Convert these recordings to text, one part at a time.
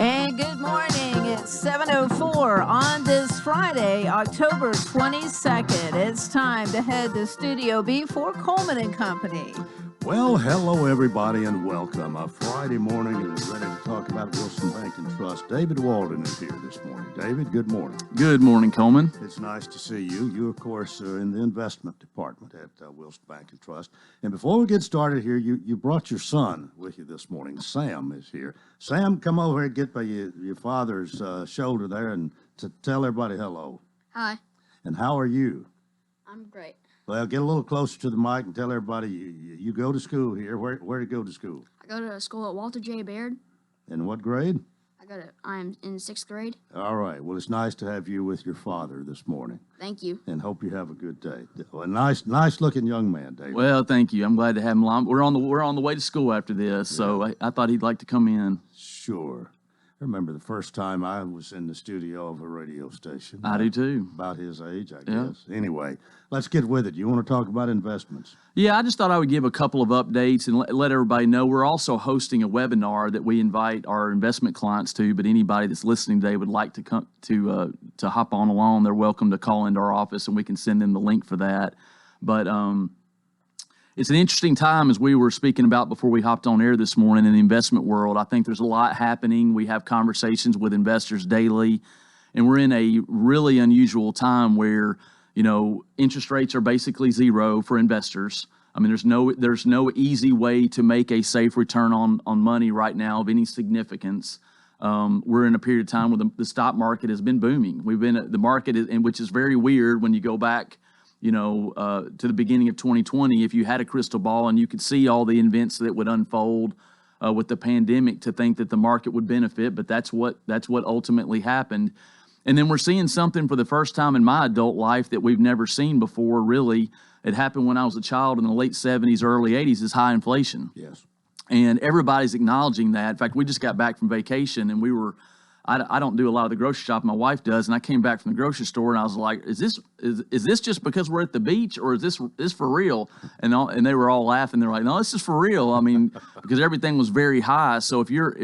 And good morning. It's 7:04 on this Friday, October 22nd. It's time to head to Studio B for Coleman and Company. Well, hello, everybody, and welcome. A Friday morning, and we're ready to talk about Wilson Bank and Trust. David Walden is here this morning. David, good morning. Good morning, Coleman. It's nice to see you. You, of course, are in the investment department at Wilson Bank and Trust. And before we get started here, you brought your son with you this morning. Sam is here. Sam, come over here and get by your father's shoulder there and to tell everybody hello. Hi. And how are you? I'm great. Well, get a little closer to the mic and tell everybody you go to school here. Where do you go to school? I go to school at Walter J. Baird. In what grade? I'm in 6th grade. All right. Well, it's nice to have you with your father this morning. Thank you. And hope you have a good day. A nice looking young man, David. Well, thank you. I'm glad to have him along. We're on the way to school after this, so I thought he'd like to come in. Sure. I remember the first time I was in the studio of a radio station. I do too. About his age, I guess. Anyway, let's get with it. You want to talk about investments? Yeah, I just thought I would give a couple of updates and let everybody know we're also hosting a webinar that we invite our investment clients to. But anybody that's listening today would like to come to hop on along, they're welcome to call into our office and we can send them the link for that. But it's an interesting time, as we were speaking about before we hopped on air this morning, in the investment world. I think there's a lot happening. We have conversations with investors daily, and we're in a really unusual time where, interest rates are basically zero for investors. I mean, there's no easy way to make a safe return on money right now of any significance. We're in a period of time where the stock market has been booming. We've been at the market, which is very weird when you go back to the beginning of 2020, if you had a crystal ball and you could see all the events that would unfold with the pandemic, to think that the market would benefit, but that's what ultimately happened. And then we're seeing something for the first time in my adult life that we've never seen before, really. It happened when I was a child in the late 70s, early 80s, is high inflation. Yes. And everybody's acknowledging that. In fact, we just got back from vacation and I don't do a lot of the grocery shopping. My wife does, and I came back from the grocery store and I was like, "Is this just because we're at the beach, or is this for real?" And they were all laughing. They're like, "No, this is for real." I mean, because everything was very high. So if you're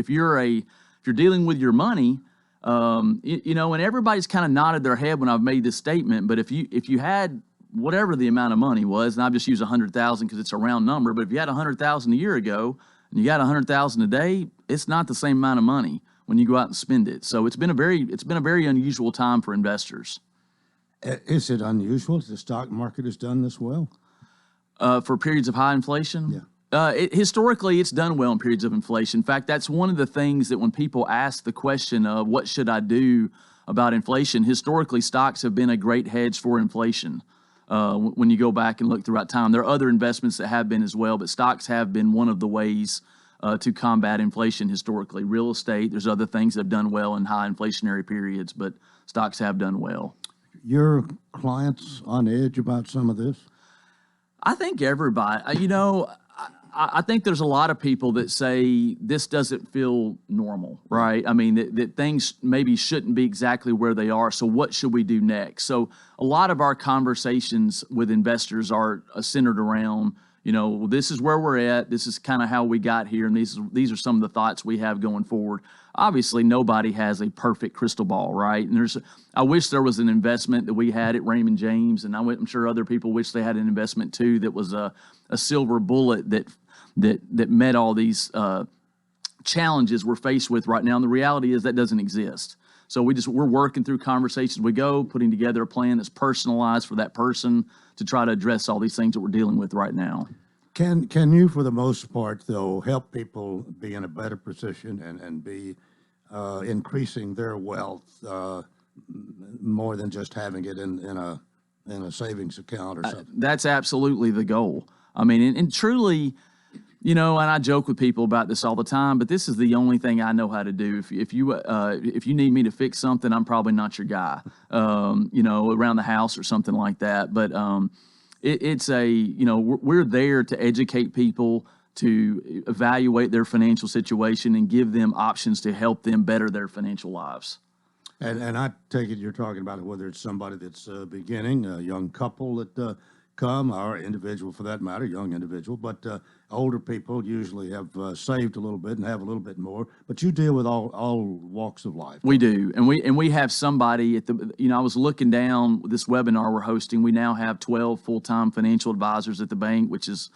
dealing with your money, and everybody's kind of nodded their head when I've made this statement. But if you had whatever the amount of money was, and I've just used 100,000 because it's a round number, but if you had 100,000 a year ago and you got 100,000 a day, it's not the same amount of money when you go out and spend it. So it's been a very unusual time for investors. Is it unusual that the stock market has done this well? For periods of high inflation? Yeah. Historically, it's done well in periods of inflation. In fact, that's one of the things that when people ask the question of what should I do about inflation, historically, stocks have been a great hedge for inflation. When you go back and look throughout time, there are other investments that have been as well, but stocks have been one of the ways to combat inflation historically. Real estate, there's other things that have done well in high inflationary periods, but stocks have done well. Your clients on edge about some of this? I think everybody, I think there's a lot of people that say this doesn't feel normal, right? I mean, that things maybe shouldn't be exactly where they are, so what should we do next? So a lot of our conversations with investors are centered around, this is where we're at, this is kind of how we got here, and these are some of the thoughts we have going forward. Obviously, nobody has a perfect crystal ball, right? And I wish there was an investment that we had at Raymond James, and I'm sure other people wish they had an investment too that was a silver bullet that met all these challenges we're faced with right now. And the reality is that doesn't exist. So we're working through conversations. We go putting together a plan that's personalized for that person to try to address all these things that we're dealing with right now. Can you, for the most part, though, help people be in a better position and be increasing their wealth more than just having it in a savings account or something? That's absolutely the goal. I mean, and truly, and I joke with people about this all the time, but this is the only thing I know how to do. If you need me to fix something, I'm probably not your guy, around the house or something like that. But we're there to educate people, to evaluate their financial situation and give them options to help them better their financial lives. And I take it you're talking about whether it's somebody that's beginning, a young couple that come, or individual for that matter, young individual, but older people usually have saved a little bit and have a little bit more. But you deal with all walks of life. We do, and we have somebody at the. I was looking down this webinar we're hosting. We now have 12 full-time financial advisors at the bank, which is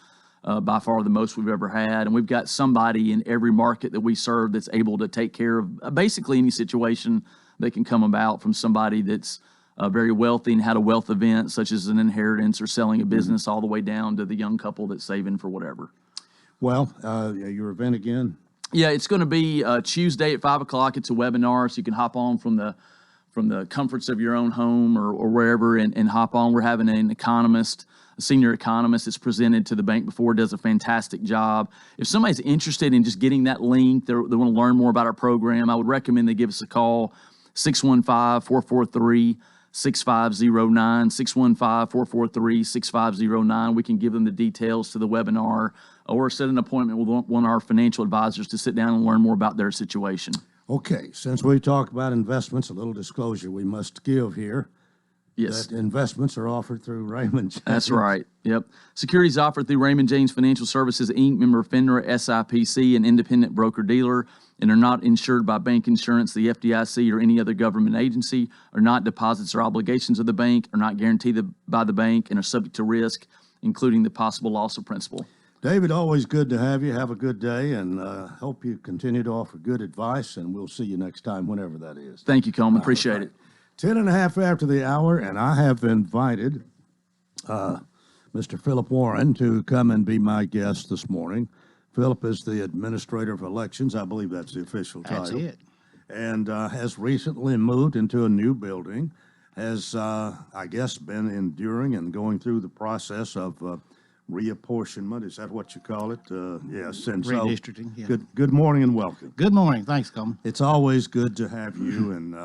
by far the most we've ever had. And we've got somebody in every market that we serve that's able to take care of basically any situation that can come about, from somebody that's very wealthy and had a wealth event, such as an inheritance or selling a business, all the way down to the young couple that's saving for whatever. Well, your event again? Yeah, it's going to be Tuesday at 5 o'clock. It's a webinar, so you can hop on from the comforts of your own home or wherever and hop on. We're having an economist, a senior economist that's presented to the bank before, does a fantastic job. If somebody's interested in just getting that link, they want to learn more about our program, I would recommend they give us a call, 615-443-6509, 615-443-6509. We can give them the details to the webinar or set an appointment with one of our financial advisors to sit down and learn more about their situation. Okay, since we talk about investments, a little disclosure we must give here. Yes. That investments are offered through Raymond James. That's right. Yep. Securities offered through Raymond James Financial Services, Inc., member FINRA, SIPC, an independent broker-dealer, and are not insured by bank insurance, the FDIC, or any other government agency, are not deposits or obligations of the bank, are not guaranteed by the bank, and are subject to risk, including the possible loss of principal. David, always good to have you. Have a good day, and hope you continue to offer good advice, and we'll see you next time, whenever that is. Thank you, Coleman. Appreciate it. 10:30 after the hour, and I have invited Mr. Philip Warren to come and be my guest this morning. Philip is the Administrator of Elections. I believe that's the official title. That's it. And has recently moved into a new building, has, I guess, been enduring and going through the process of reapportionment. Is that what you call it? Yes. And so, Redistricting, yeah. Good morning and welcome. Good morning. Thanks, Coleman. It's always good to have you, and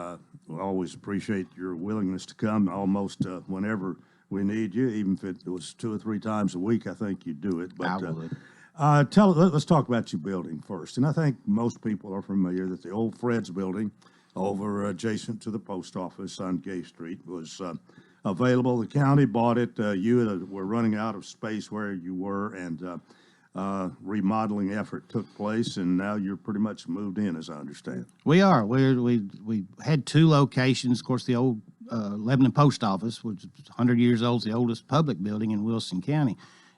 we always appreciate your willingness to come almost whenever we need you, even if it was 2 or 3 times a week. I think you do it. But I would. let's talk about your building first. And I think most people are familiar that the old Fred's building over adjacent to the post office on Gay Street was available. The county bought it. You were running out of space where you were, and remodeling effort took place, and now you're pretty much moved in, as I understand. We are. We had 2 locations. Of course, the old Lebanon Post Office, which is 100 years old, is the oldest public building in Wilson County.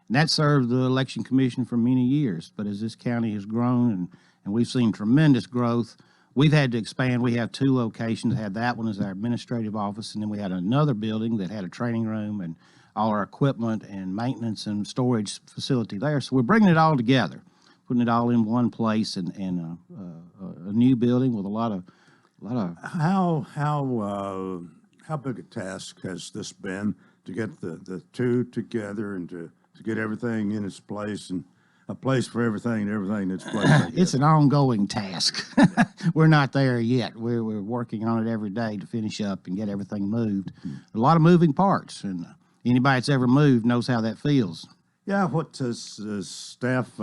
And that served the Election Commission for many years. But as this county has grown and we've seen tremendous growth, we've had to expand. We have 2 locations. We had that one as our administrative office, and then we had another building that had a training room and all our equipment and maintenance and storage facility there. So we're bringing it all together, putting it all in one place, and a new building with a lot of. How big a task has this been to get the 2 together and to get everything in its place, and a place for everything and everything in its place? It's an ongoing task. We're not there yet. We're working on it every day to finish up and get everything moved. A lot of moving parts, and anybody that's ever moved knows how that feels. Yeah, what has staff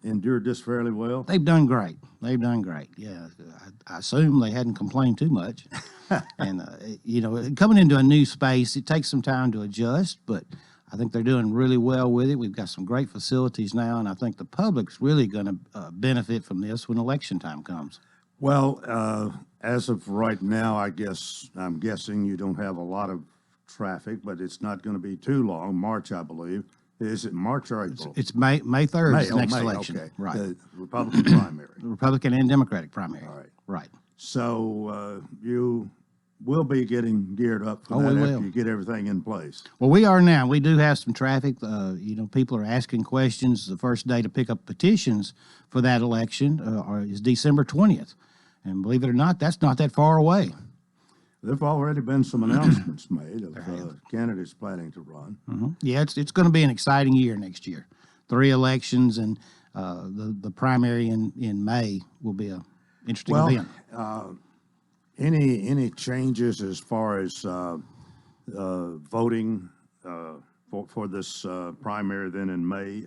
endured this fairly well? They've done great. Yeah, I assume they hadn't complained too much. And, coming into a new space, it takes some time to adjust, but I think they're doing really well with it. We've got some great facilities now, and I think the public's really going to benefit from this when election time comes. Well, as of right now, I'm guessing you don't have a lot of traffic, but it's not going to be too long. March, I believe. Is it March or April? It's May 3rd is the next election. Okay. Right. The Republican primary. Republican and Democratic primary. All right. Right. So you will be getting geared up for that after you get everything in place. Well, we are now. We do have some traffic. People are asking questions. The first day to pick up petitions for that election is December 20th. And believe it or not, that's not that far away. There have already been some announcements made of candidates planning to run. Mm-hmm. Yeah, it's going to be an exciting year next year. 3 elections, and the primary in May will be an interesting event. Any changes as far as voting for this primary then in May?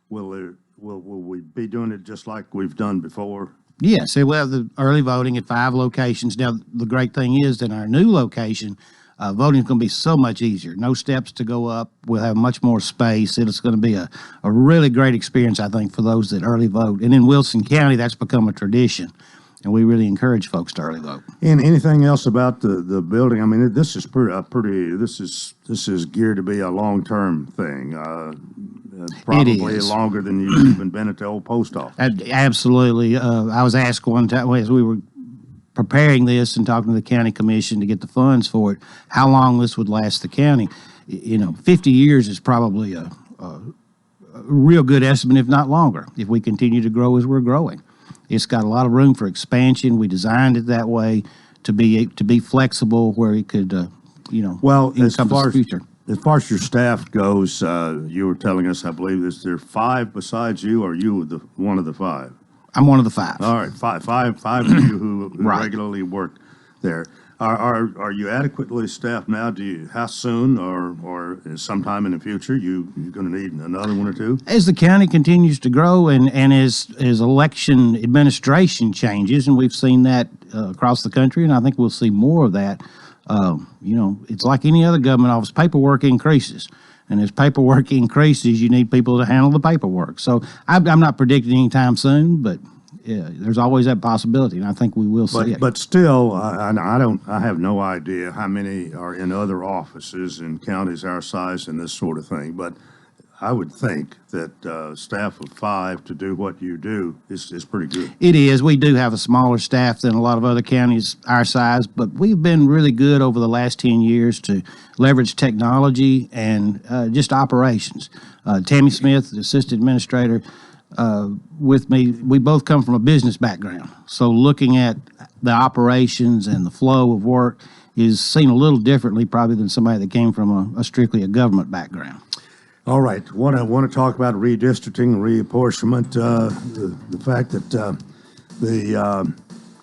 Will we be doing it just like we've done before? Yes, we'll have the early voting at 5 locations. Now, the great thing is that our new location, voting is going to be so much easier. No steps to go up. We'll have much more space. It's going to be a really great experience, I think, for those that early vote. And in Wilson County, that's become a tradition. And we really encourage folks to early vote. And anything else about the building? I mean, this is this is geared to be a long-term thing. Probably longer than you've even been at the old post office. Absolutely. I was asked one time as we were preparing this and talking to the county commission to get the funds for it, how long this would last the county. 50 years is probably a real good estimate, if not longer, if we continue to grow as we're growing. It's got a lot of room for expansion. We designed it that way to be flexible, where it could, well, encompass the future. As far as your staff goes, you were telling us, I believe, is there 5 besides you, or are you one of the 5? I'm one of the 5. All right, five of you who Right. regularly work there. Are you adequately staffed now? How soon, or sometime in the future, you're going to need another one or two? As the county continues to grow and as election administration changes, and we've seen that across the country, and I think we'll see more of that. It's like any other government office, paperwork increases. And as paperwork increases, you need people to handle the paperwork. So I'm not predicting anytime soon, but there's always that possibility, and I think we will see it. But still, I have no idea how many are in other offices in counties our size and this sort of thing. But I would think that staff of 5 to do what you do is pretty good. It is. We do have a smaller staff than a lot of other counties our size, but we've been really good over the last 10 years to leverage technology and just operations. Tammy Smith, the assistant administrator, with me, we both come from a business background. So looking at the operations and the flow of work is seen a little differently probably than somebody that came from a strictly a government background. All right, want to talk about redistricting, reapportionment, the fact that the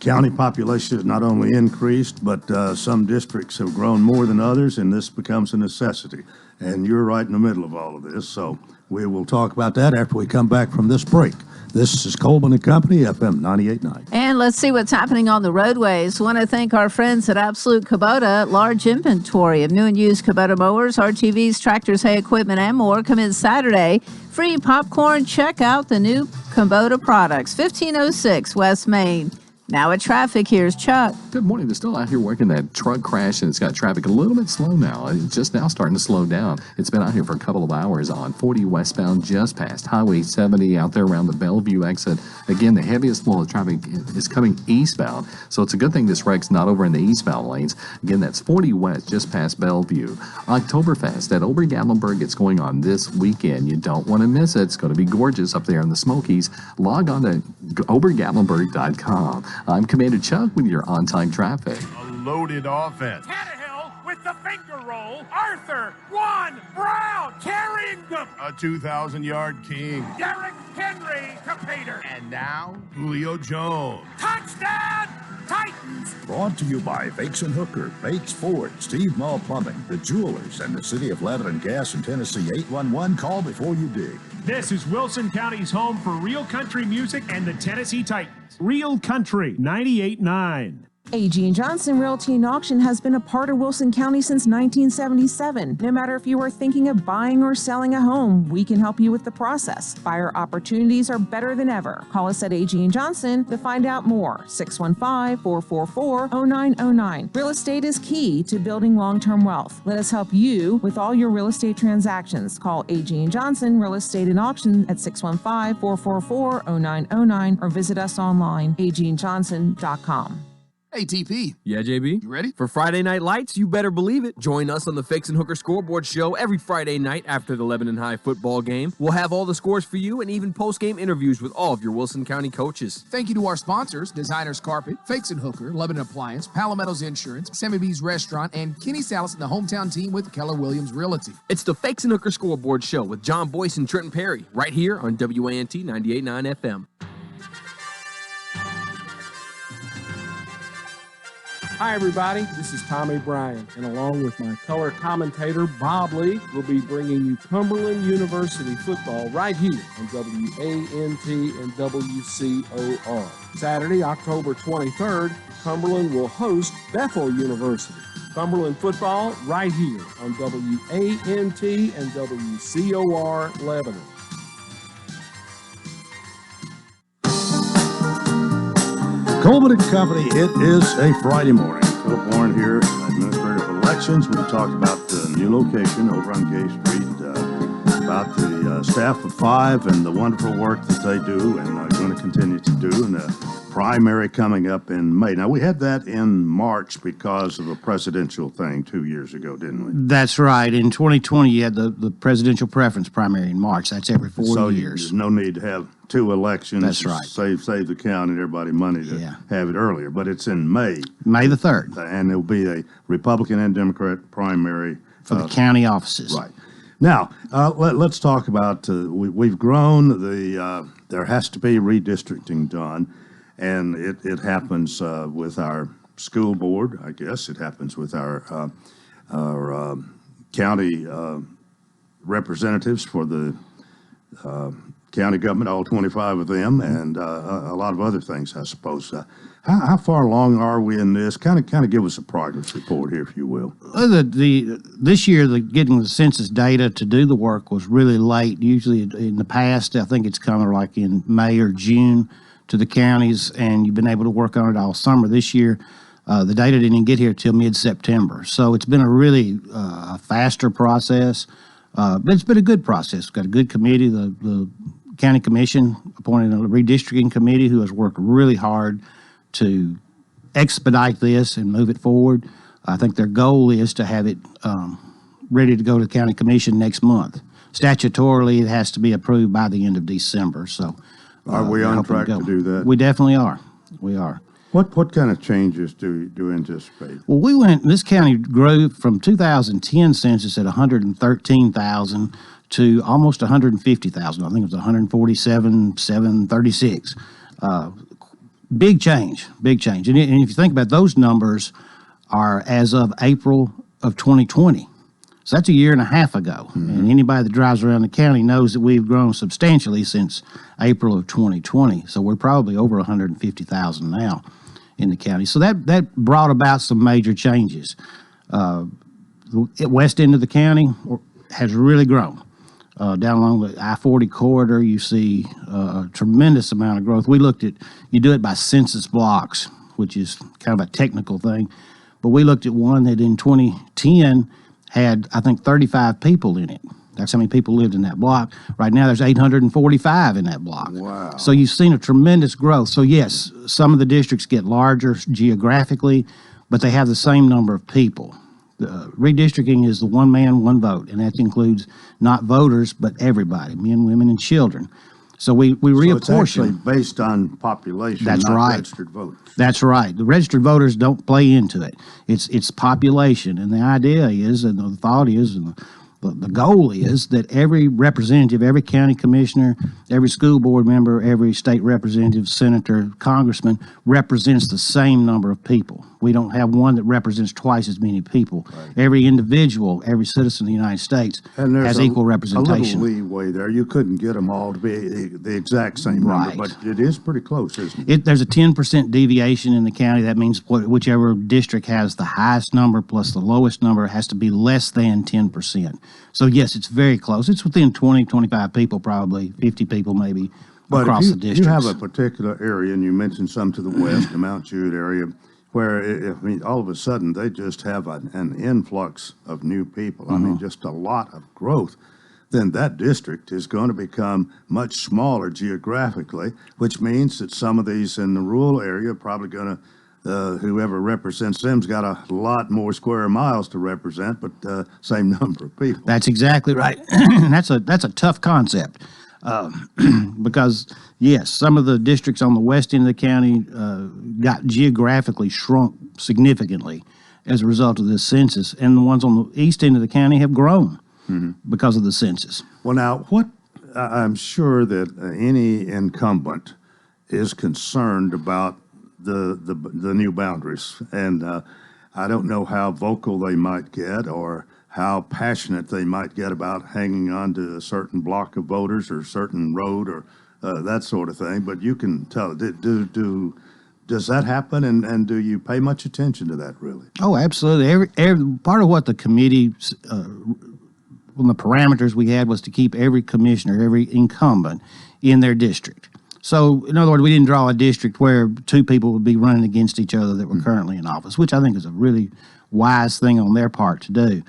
county population has not only increased, but some districts have grown more than others, and this becomes a necessity. And you're right in the middle of all of this, so we will talk about that after we come back from this break. This is Coleman and Company, FM 98.9. And let's see what's happening on the roadways. Want to thank our friends at Absolute Kubota. Large inventory of new and used Kubota mowers, RTVs, tractors, hay equipment, and more. Come in Saturday. Free popcorn. Check out the new Kubota products. 1506 West Main. Now at traffic, here's Chuck. Good morning. They're still out here working that truck crash, and it's got traffic a little bit slow now. It's just now starting to slow down. It's been out here for a couple of hours on 40 westbound, just past Highway 70 out there around the Bellevue exit. Again, the heaviest flow of traffic is coming eastbound, so it's a good thing this wreck's not over in the eastbound lanes. Again, that's 40 west, just past Bellevue. Oktoberfest at Ober-Gatlinburg, it's going on this weekend. You don't want to miss it. It's going to be gorgeous up there in the Smokies. Log on to obergatlinburg.com. I'm Commander Chuck with your on-time traffic. A loaded offense. Tannehill with the finger roll. Arthur, Juan, Brown carrying them. A 2,000-yard king. Derrick Henry to Peter. And now, Julio Jones. Touchdown, Titans. Brought to you by Fakes and Hooker, Bakes Ford, Steve Mall Plumbing, the Jewelers, and the City of Lebanon Gas in Tennessee. 811, call before you dig. This is Wilson County's home for real country music and the Tennessee Titans. Real Country 98.9. A.G. & Johnson Realty and Auction has been a part of Wilson County since 1977. No matter if you are thinking of buying or selling a home, we can help you with the process. Buyer opportunities are better than ever. Call us at A.G. & Johnson to find out more. 615-444-0909. Real estate is key to building long-term wealth. Let us help you with all your real estate transactions. Call A.G. & Johnson Real Estate and Auction at 615-444-0909 or visit us online, agandjohnson.com. Hey, TP. Yeah, JB? You ready? For Friday Night Lights, you better believe it. Join us on the Fakes and Hooker Scoreboard Show every Friday night after the Lebanon High football game. We'll have all the scores for you and even post-game interviews with all of your Wilson County coaches. Thank you to our sponsors, Designers Carpet, Fakes and Hooker, Lebanon Appliance, Palometto's Insurance, Sammy B's Restaurant, and Kenny Salas and the hometown team with Keller Williams Realty. It's the Fakes and Hooker Scoreboard Show with John Boyce and Trenton Perry, right here on WANT 98.9 FM. Hi, everybody. This is Tommy Bryan, and along with my color commentator, Bob Lee, we'll be bringing you Cumberland University football right here on WANT and WCOR. Saturday, October 23rd, Cumberland will host Bethel University. Cumberland football right here on WANT and WCOR Lebanon. Coleman and Company, it is a Friday morning. Philip Warren here, Administrative Elections. We talked about the new location over on Gay Street, about the staff of 5 and the wonderful work that they do and are going to continue to do, and the primary coming up in May. Now, we had that in March because of a presidential thing 2 years ago, didn't we? That's right. In 2020, you had the presidential preference primary in March. That's every 4 years. There's no need to have 2 elections. That's right. Save the county and everybody money to have it earlier. But it's in May. May the 3rd. And there'll be a Republican and Democrat primary. For the county offices. Right. Now, let's talk about, we've grown, there has to be redistricting done, and it happens with our school board, I guess. It happens with our county representatives for the county government, all 25 of them, and a lot of other things, I suppose. How far along are we in this? Kind of give us a progress report here, if you will. This year, getting the census data to do the work was really late. Usually in the past, I think it's kind of like in May or June to the counties, and you've been able to work on it all summer. This year, the data didn't even get here till mid-September. So it's been a really faster process, but it's been a good process. We've got a good committee. The county commission appointed a redistricting committee who has worked really hard to expedite this and move it forward. I think their goal is to have it ready to go to the county commission next month. Statutorily, it has to be approved by the end of December. So, are we on track to do that? We definitely are. We are. What kind of changes do you anticipate? Well, this county grew from 2010 census at 113,000 to almost 150,000. I think it was 147,736. Big change. And if you think about those numbers are as of April of 2020. So that's a year and a half ago. Mm-hmm. And anybody that drives around the county knows that we've grown substantially since April of 2020. So we're probably over 150,000 now in the county. So that brought about some major changes. The west end of the county has really grown. Down along the I-40 corridor, you see a tremendous amount of growth. We looked at, you do it by census blocks, which is kind of a technical thing, but we looked at one that in 2010 had, I think, 35 people in it. That's how many people lived in that block. Right now, there's 845 in that block. Wow. So you've seen a tremendous growth. So yes, some of the districts get larger geographically, but they have the same number of people. Redistricting is the one man, one vote, and that includes not voters, but everybody, men, women, and children. So we reapportion. So it's actually based on population, That's not right. registered voters. That's right. The registered voters don't play into it. It's population, and the idea is, and the thought is, and the goal is that every representative, every county commissioner, every school board member, every state representative, senator, congressman represents the same number of people. We don't have one that represents twice as many people. Right. Every individual, every citizen of the United States has equal representation. A little leeway there. You couldn't get them all to be the exact same number, but it is pretty close, isn't it? There's a 10% deviation in the county. That means whichever district has the highest number plus the lowest number has to be less than 10%. So, yes, it's very close. It's within 20, 25 people, probably 50 people maybe across the districts. You have a particular area, and you mentioned some to the west, the Mount Jude area, where, all of a sudden they just have an influx of new people. Mm-hmm. I mean, just a lot of growth. Then that district is going to become much smaller geographically, which means that some of these in the rural area are probably going to whoever represents them's got a lot more square miles to represent, but same number of people. That's exactly right. That's a tough concept because, yes, some of the districts on the west end of the county got geographically shrunk significantly as a result of this census, and the ones on the east end of the county have grown because of the census. Well, now, I'm sure that any incumbent is concerned about the new boundaries, and I don't know how vocal they might get or how passionate they might get about hanging on to a certain block of voters or a certain road or that sort of thing. But you can tell, do Does that happen, and do you pay much attention to that, really? Oh, absolutely. Every part of what the committee, one of the parameters we had was to keep every commissioner, every incumbent in their district. So, in other words, we didn't draw a district where two people would be running against each other that were currently in office, which I think is a really wise thing on their part to do.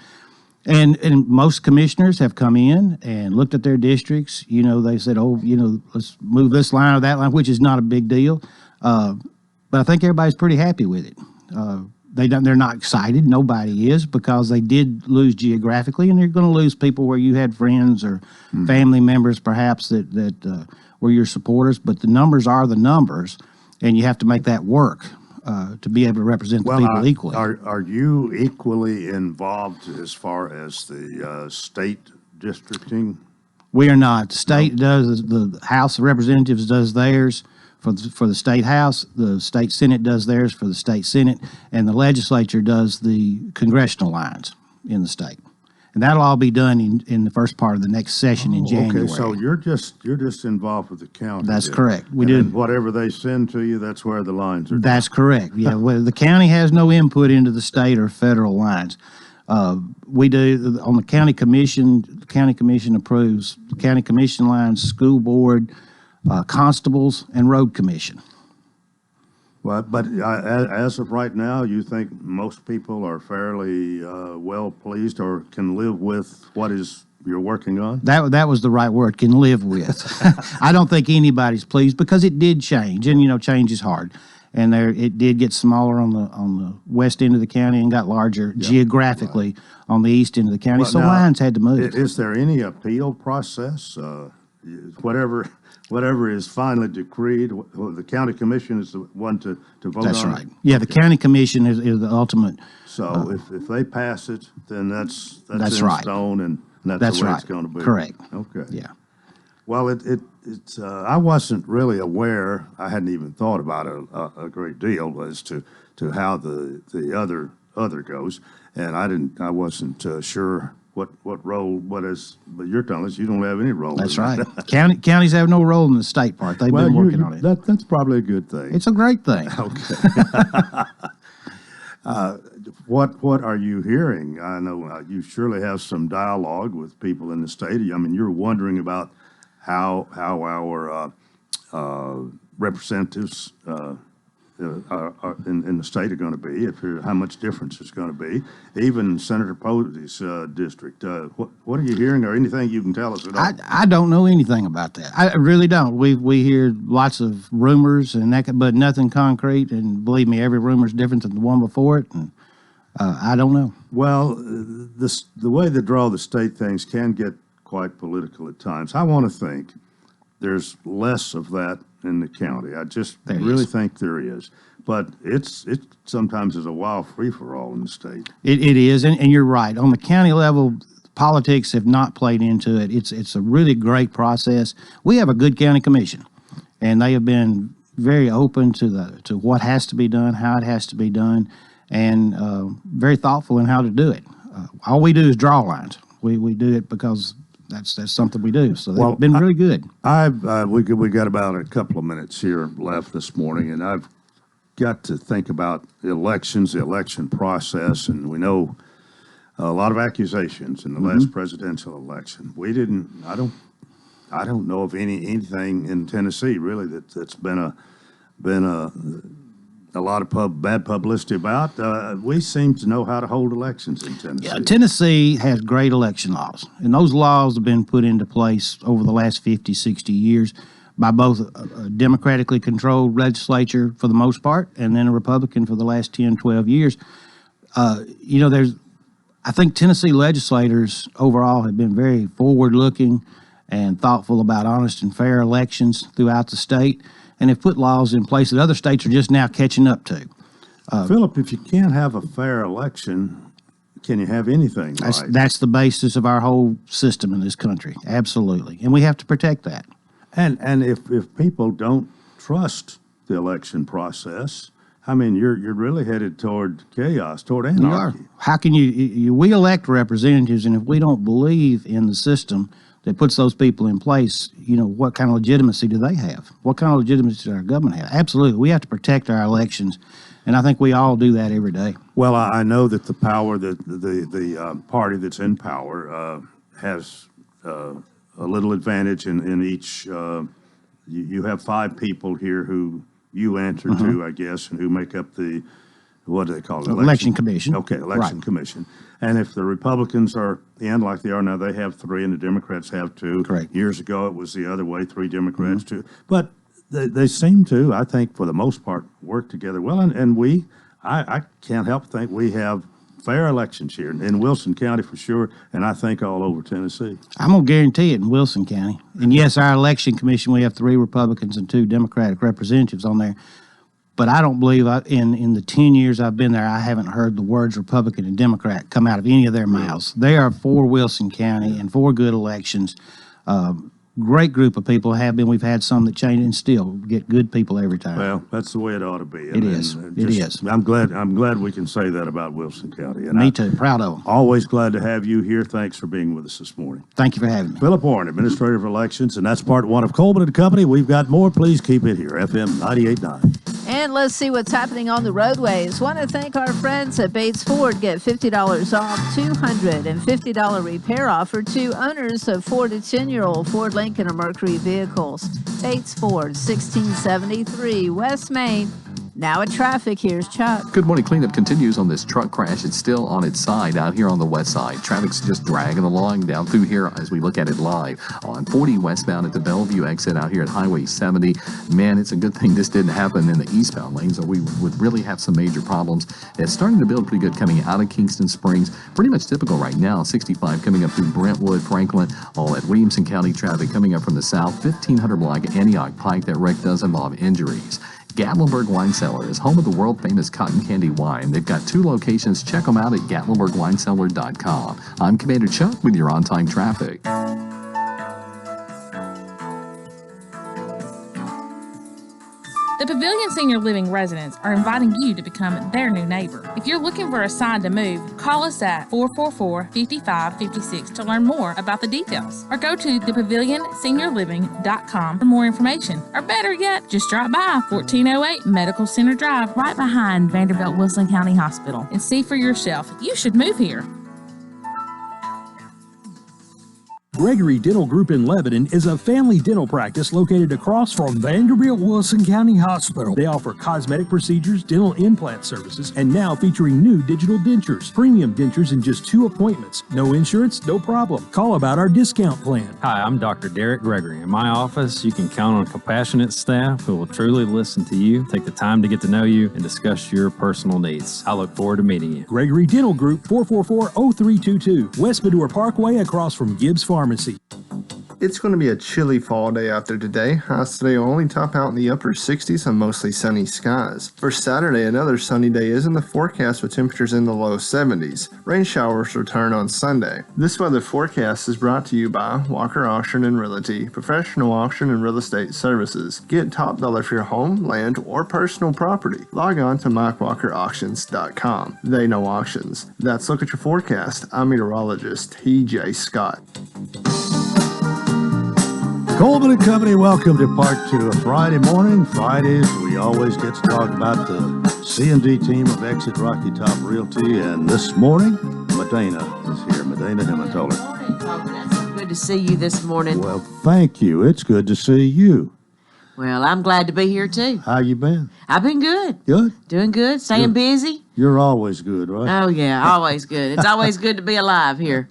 And most commissioners have come in and looked at their districts. You know, they said, oh, you know, let's move this line or that line, which is not a big deal. But I think everybody's pretty happy with it. They're not excited. Nobody is, because they did lose geographically, and you're going to lose people where you had friends or family members, perhaps that were your supporters. But the numbers are the numbers, and you have to make that work to be able to represent the people equally. Are you equally involved as far as the state districting? We are not. The state does, the House of Representatives does theirs for the state House, the state Senate does theirs for the state Senate, and the legislature does the congressional lines in the state. And that'll all be done in the first part of the next session in January. Okay, so you're just involved with the county. That's then. correct. We and do. Whatever they send to you, that's where the lines are. That's correct. Yeah, well, the county has no input into the state or federal lines. We do on the county commission. The county commission approves the county commission lines, school board, constables, and road commission. Well, but as of right now, you think most people are fairly well pleased or can live with what you're working on? That was the right word, can live with. I don't think anybody's pleased, because it did change, and you know, change is hard. And it did get smaller on the west end of the county and got larger geographically on the east end of the county. Well, so now, lines had to move. Is there any appeal process? Whatever is finally decreed, the county commission is the one to vote on? That's right. Yeah, the county commission is the ultimate. So if they pass it, then that's in right. stone, and that's the way it's going to be. Correct. Okay. Yeah. Well, I wasn't really aware. I hadn't even thought about it a great deal as to how the other goes, and I wasn't sure what role, but you're telling us you don't have any role. That's right. Counties have no role in the state part. They've been working on it. That's probably a good thing. It's a great thing. Okay. What are you hearing? I know you surely have some dialogue with people in the state. I mean, you're wondering about how our representatives in the state are going to be, how much difference it's going to be. Even Senator Posey's district. What are you hearing, or anything you can tell us at all? I don't know anything about that. I really don't. We hear lots of rumors but nothing concrete. And believe me, every rumor is different than the one before it. And I don't know. Well, the way they draw the state things can get quite political at times. I want to think there's less of that in the county. I just really think there is. But it sometimes is a wild free-for-all in the state. It is, and you're right. On the county level, politics have not played into it. It's a really great process. We have a good county commission, and they have been very open to what has to be done, how it has to be done, and very thoughtful in how to do it. All we do is draw lines. We do it because that's something we do. So they've been really good. We got about a couple of minutes here left this morning, and I've got to think about elections, the election process, and we know a lot of accusations in the last presidential election. I don't know of anything in Tennessee really that's been a lot of bad publicity about. We seem to know how to hold elections in Tennessee. Yeah, Tennessee has great election laws, and those laws have been put into place over the last 50, 60 years by both a democratically controlled legislature for the most part, and then a Republican for the last 10, 12 years. I think Tennessee legislators overall have been very forward-looking and thoughtful about honest and fair elections throughout the state, and have put laws in place that other states are just now catching up to. Philip, if you can't have a fair election, can you have anything right? That's the basis of our whole system in this country, absolutely, and we have to protect that. And if people don't trust the election process, I mean, you're really headed toward chaos, toward anarchy. We are. How can we elect representatives, and if we don't believe in the system that puts those people in place, what kind of legitimacy do they have? What kind of legitimacy does our government have? Absolutely. We have to protect our elections, and I think we all do that every day. Well, I know that the power, the party that's in power has a little advantage in each. You have 5 people here who you answer to, I guess, and who make up the, what do they call it? Election Commission. Okay, Election Commission. And if the Republicans are in like they are now, they have 3 and the Democrats have 2. Correct. Years ago, it was the other way, 3 Democrats, 2. But they seem to, I think, for the most part, work together well. And I can't help think we have fair elections here in Wilson County for sure, and I think all over Tennessee. I'm going to guarantee it in Wilson County. And yes, our election commission, we have 3 Republicans and 2 Democratic representatives on there. But I don't believe in the 10 years I've been there, I haven't heard the words Republican and Democrat come out of any of their mouths. They are for Wilson County and for good elections. Great group of people have been. We've had some that change and still get good people every time. Well, that's the way it ought to be. It is. It is. I'm glad we can say that about Wilson County. And Me too. Proud of them. Always glad to have you here. Thanks for being with us this morning. Thank you for having me. Philip Warren, Administrator of Elections, and that's part 1 of Coleman and Company. We've got more. Please keep it here, FM 98.9. And let's see what's happening on the roadways. Want to thank our friends at Bates Ford. Get $50 off, $250 repair offer to owners of 4 to 10-year-old Ford, Lincoln, or Mercury vehicles. Bates Ford, 1673 West Main. Now at traffic, here's Chuck. Good morning. Cleanup continues on this truck crash. It's still on its side out here on the west side. Traffic's just dragging along down through here as we look at it live on 40 westbound at the Bellevue exit out here at Highway 70. Man, it's a good thing this didn't happen in the eastbound lanes, or we would really have some major problems. It's starting to build pretty good coming out of Kingston Springs. Pretty much typical right now. 65 coming up through Brentwood, Franklin, all at Williamson County traffic coming up from the south. 1500 block Antioch Pike. That wreck does involve injuries. Gatlinburg Wine Cellar is home of the world-famous cotton candy wine. They've got 2 locations. Check them out at GatlinburgWineCellar.com. I'm Commander Chuck with your on-time traffic. The Pavilion Senior Living residents are inviting you to become their new neighbor. If you're looking for a sign to move, call us at 444-5556 to learn more about the details. Or go to thepavilionseniorliving.com for more information. Or better yet, just drop by 1408 Medical Center Drive, right behind Vanderbilt Wilson County Hospital, and see for yourself. You should move here. Gregory Dental Group in Lebanon is a family dental practice located across from Vanderbilt Wilson County Hospital. They offer cosmetic procedures, dental implant services, and now featuring new digital dentures. Premium dentures in just 2 appointments. No insurance, no problem. Call about our discount plan. Hi, I'm Dr. Derek Gregory. In my office, you can count on a compassionate staff who will truly listen to you, take the time to get to know you, and discuss your personal needs. I look forward to meeting you. Gregory Dental Group, 444-0322, West Medora Parkway across from Gibbs Pharmacy. It's going to be a chilly fall day out there today. Highs today will only top out in the upper 60s on mostly sunny skies. For Saturday, another sunny day is in the forecast with temperatures in the low 70s. Rain showers return on Sunday. This weather forecast is brought to you by Walker Auction and Realty, professional auction and real estate services. Get top dollar for your home, land, or personal property. Log on to MikeWalkerAuctions.com. They know auctions. That's Look at Your Forecast. I'm meteorologist T.J. Scott. Coleman and Company, welcome to part 2 of Friday morning. Fridays, we always get to talk about the C&D team of Exit Rocky Top Realty, and this morning, Medina is here. Medina Hematola. Good to see you this morning. Well, thank you. It's good to see you. Well, I'm glad to be here too. How you been? I've been good. Good? Doing good, staying busy. You're always good, right? Oh, yeah, always good. It's always good to be alive here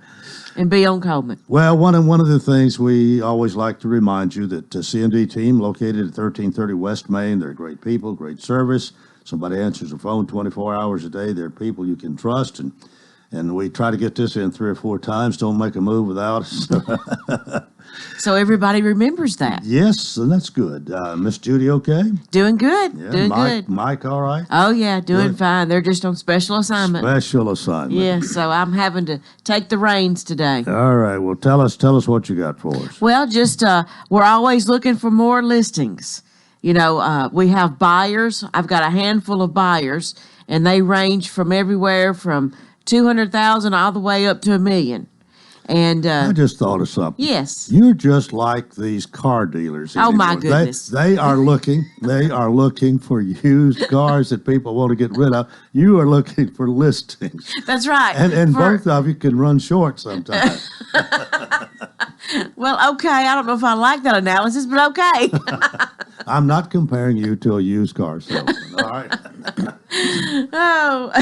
and be on Coleman. Well, one of the things we always like to remind you that the C&D team located at 1330 West Main, they're great people, great service. Somebody answers the phone 24 hours a day. They're people you can trust, and we try to get this in 3 or 4 times. Don't make a move without us. So everybody remembers that. Yes, and that's good. Miss Judy, okay? Doing good. Yeah, doing Mike, good. Mike, all right? Oh, yeah, doing fine. They're just on special assignment. Special assignment. Yeah, so I'm having to take the reins today. All right. Well, tell us what you got for us. Well, just we're always looking for more listings. You know, we have buyers. I've got a handful of buyers, and they range from everywhere from $200,000 all the way up to $1 million. And I just thought of something. yes. You're just like these car dealers. Oh, my anymore. goodness. They are looking for used cars that people want to get rid of. You are looking for listings. That's right. And both of you can run short sometimes. Well, okay. I don't know if I like that analysis, but okay. I'm not comparing you to a used car salesman. All right. Oh.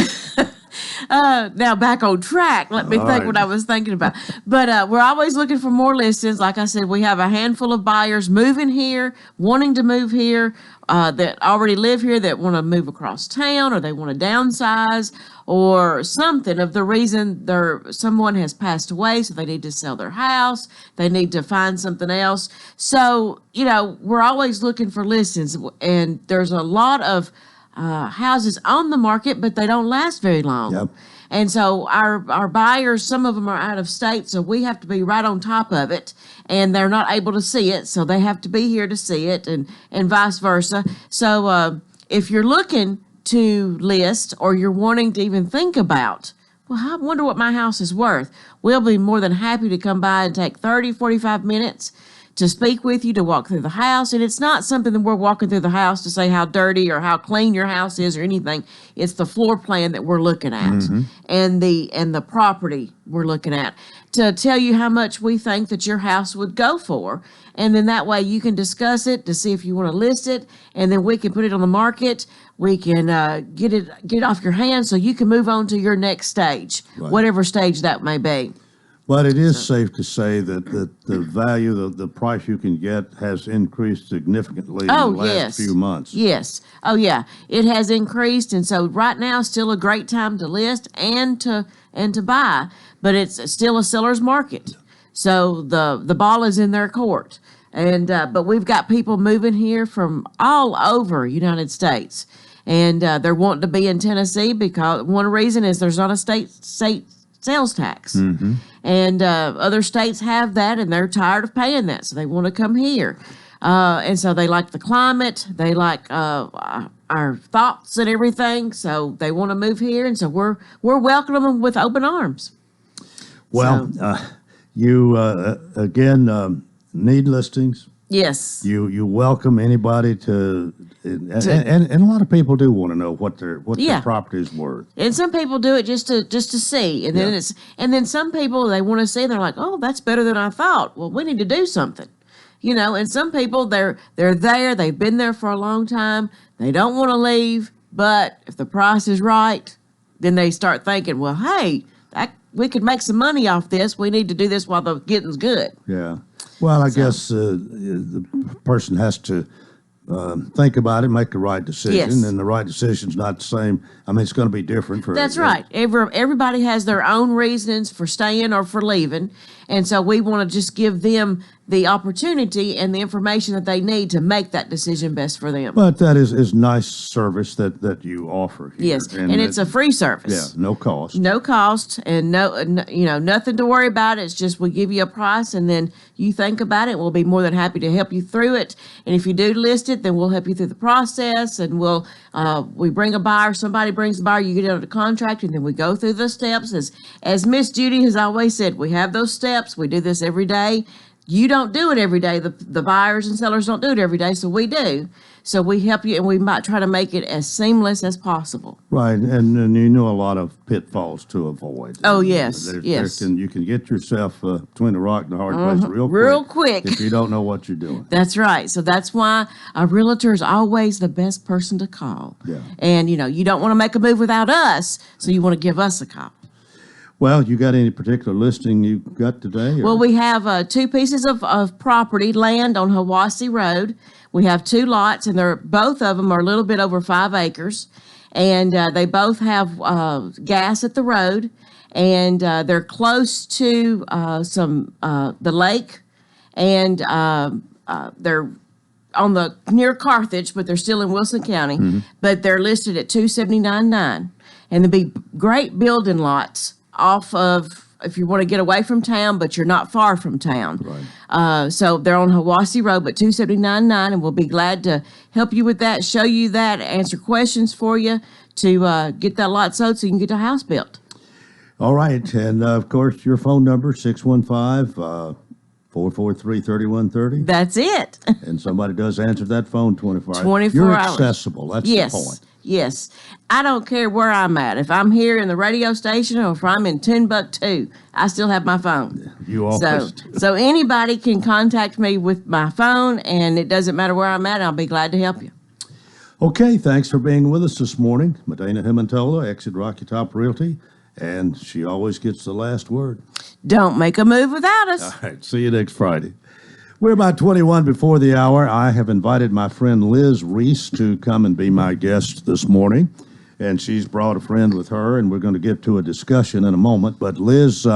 Now back on track. Let me All think right. what I was thinking about. But we're always looking for more listings. Like I said, we have a handful of buyers moving here, wanting to move here, that already live here that want to move across town, or they want to downsize, or something of the reason someone has passed away, so they need to sell their house. They need to find something else. So, we're always looking for listings, and there's a lot of houses on the market, but they don't last very long. Yep. And so our buyers, some of them are out of state, so we have to be right on top of it, and they're not able to see it, so they have to be here to see it, and vice versa. So if you're looking to list, or you're wanting to even think about, well, I wonder what my house is worth, we'll be more than happy to come by and take 30, 45 minutes to speak with you, to walk through the house. And it's not something that we're walking through the house to say how dirty or how clean your house is or anything. It's the floor plan that we're looking at, and the property we're looking at, to tell you how much we think that your house would go for. And then that way you can discuss it to see if you want to list it, and then we can put it on the market. We can get it off your hands so you can move on to your next stage, whatever stage that may be. But it is safe to say that the value, the price you can get has increased significantly in the last few months. Yes. Oh, yeah. It has increased. And so right now, still a great time to list and to buy, but it's still a seller's market. So the ball is in their court. And but we've got people moving here from all over United States. And they're wanting to be in Tennessee because one reason is there's not a state sales tax. And other states have that, and they're tired of paying that, so they want to come here. And so they like the climate, they like our thoughts and everything, so they want to move here, and so we're welcoming them with open arms. Well, you again need listings. Yes. You welcome anybody to and a lot of people do want to know what their property is worth. And some people do it just to see, and then some people, they want to see, they're like, oh, that's better than I thought. Well, we need to do something, And some people, they're there, they've been there for a long time, they don't want to leave, but if the price is right, then they start thinking, well, hey, we could make some money off this. We need to do this while the getting's good. Yeah. Well, I guess the person has to think about it, make the right decision, Yes. and the right decision's not the same. I mean, it's going to be different for. That's right. Everybody has their own reasons for staying or for leaving, and so we want to just give them the opportunity and the information that they need to make that decision best for them. But that is nice service that you offer here. Yes, and it's a free service. Yeah, no cost. No cost, and nothing to worry about. It's just we give you a price, and then you think about it. We'll be more than happy to help you through it. And if you do list it, then we'll help you through the process, and we bring a buyer. Somebody brings the buyer. You get it under contract, and then we go through the steps. As Miss Judy has always said, we have those steps. We do this every day. You don't do it every day. The buyers and sellers don't do it every day, so we do. So we help you, and we might try to make it as seamless as possible. Right, and you know a lot of pitfalls to avoid. Oh, yes, yes. You can get yourself between a rock and a hard place real quick if you don't know what you're doing. That's right. So that's why a realtor is always the best person to call. Yeah. And, you don't want to make a move without us, so you want to give us a call. Well, you got any particular listing you got today? Well, we have 2 pieces of property, land on Hiwassee Road. We have 2 lots, and both of them are a little bit over 5 acres. And they both have gas at the road, and they're close to the lake, and they're on the near Carthage, but they're still in Wilson County. But they're listed at $279,900, and there'd be great building lots off of, if you want to get away from town, but you're not far from town. Right. So they're on Hiwassee Road, but $279,900, and we'll be glad to help you with that, show you that, answer questions for you to get that lot sold so you can get a house built. All right, and of course, your phone number, 615-443-3130. That's it. And somebody does answer that phone 24 hours. 24 You're hours. accessible. That's Yes. the point. Yes. I don't care where I'm at. If I'm here in the radio station or if I'm in Timbuktu, I still have my phone. You always So anybody can contact me with my phone, and it doesn't matter where I'm at. I'll be glad to help you. Okay, thanks for being with us this morning. Medina Himontola, Exit Rocky Top Realty, and she always gets the last word. Don't make a move without us. All right, see you next Friday. We're about 21 before the hour. I have invited my friend Liz Reese to come and be my guest this morning, and she's brought a friend with her, and we're going to get to a discussion in a moment. But Liz,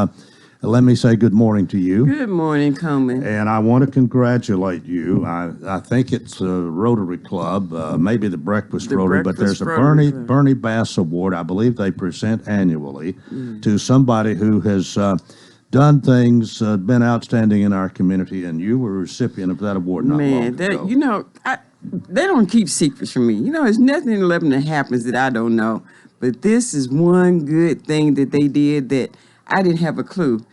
let me say good morning to you. Good morning, Coleman. And I want to congratulate you. I think it's a Rotary Club, maybe the Breakfast Rotary, but there's a Bernie Bass Award. I believe they present annually to somebody who has done things, been outstanding in our community, and you were a recipient of that award not long ago. You know, they don't keep secrets from me. You know, there's nothing in 11 that happens that I don't know. But this is one good thing that they did that I didn't have a clue.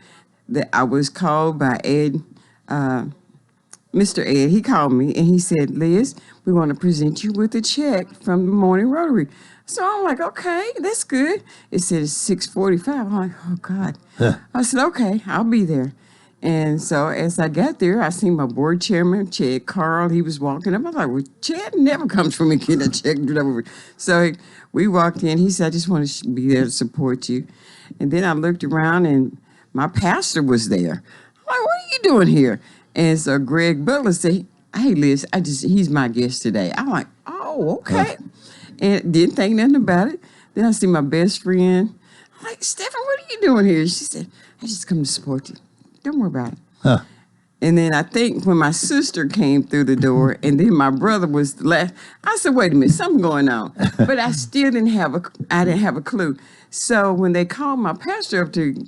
That I was called by Ed, Mr. Ed. He called me and he said, Liz, we want to present you with a check from the Morning Rotary. So I'm like, okay, that's good. It said it's 6:45. I'm like, oh, God. I said, okay, I'll be there. And so as I got there, I seen my board chairman, Chad Carl. He was walking up. I was like, well, Chad never comes from me getting a check. So we walked in. He said, I just want to be there to support you. And then I looked around, and my pastor was there. I'm like, what are you doing here? And so Greg Butler said, hey, Liz, he's my guest today. I'm like, oh, okay. And didn't think nothing about it. Then I see my best friend. I'm like, Stephen, what are you doing here? She said, I just come to support you. Don't worry about it. And then I think when my sister came through the door, and then my brother was the last, I said, wait a minute, something going on. But I still didn't have a clue. So when they called my pastor up to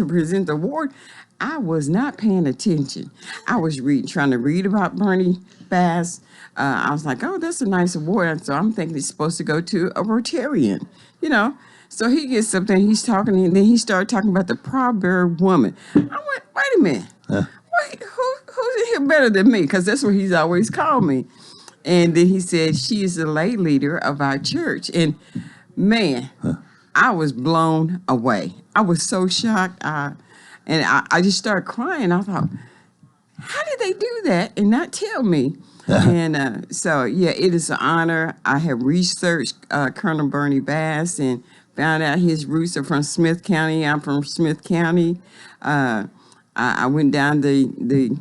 present the award, I was not paying attention. I was trying to read about Bernie Bass. I was like, oh, that's a nice award. And so I'm thinking it's supposed to go to a Rotarian, you know. So he gets up there and he's talking, and then he started talking about the proverb woman. I went, wait a minute. Wait, who's in here better than me? Because that's what he's always called me. And then he said, she is the lay leader of our church. And man, I was blown away. I was so shocked. And I just started crying. I thought, how did they do that and not tell me? And so, yeah, it is an honor. I have researched Colonel Bernie Bass and found out his roots are from Smith County. I'm from Smith County. I went down the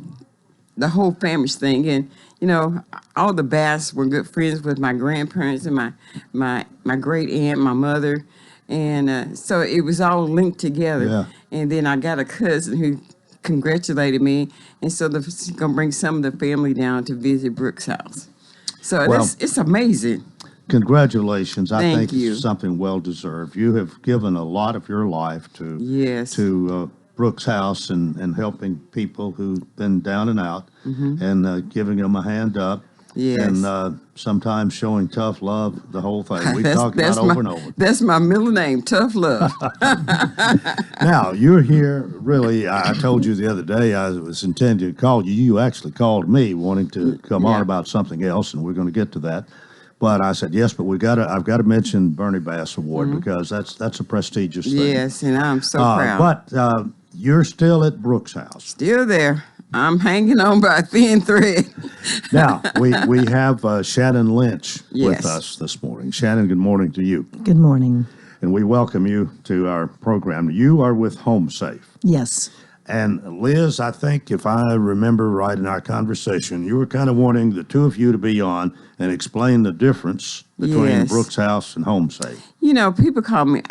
whole family's thing, and you know, all the Bass were good friends with my grandparents and my great aunt, my mother, and so it was all linked together. Yeah. And then I got a cousin who congratulated me, and so she's gonna bring some of the family down to visit Brooks' house. So it's amazing. Congratulations. I Thank think you. it's something well deserved. You have given a lot of your life to Brooks House and helping people who've been down and out and giving them a hand up. Yes. And sometimes showing tough love, the whole thing. We've talked about over and over. That's my middle name, Tough Love. Now, you're here, really, I told you the other day I was intending to call you. You actually called me wanting to come on about something else, and we're going to get to that. But I said, yes, but I've got to mention Bernie Bass Award because that's a prestigious thing. Yes, and I'm so proud. But you're still at Brooks House. Still there. I'm hanging on by a thin thread. Now, we have Shannon Lynch with us this morning. Shannon, good morning to you. Good morning. And we welcome you to our program. You are with Home Safe. Yes. And Liz, I think if I remember right in our conversation, you were kind of wanting the two of you to be on and explain the difference between Brooks House and Home Safe. You know, people call me,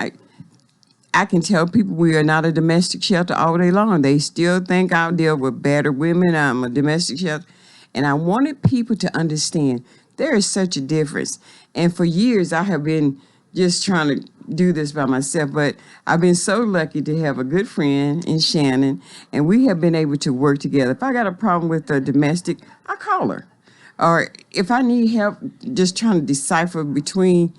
I can tell people we are not a domestic shelter all day long. They still think I'll deal with battered women. I'm a domestic shelter. And I wanted people to understand there is such a difference. And for years, I have been just trying to do this by myself, but I've been so lucky to have a good friend in Shannon, and we have been able to work together. If I got a problem with a domestic, I call her. Or if I need help just trying to decipher between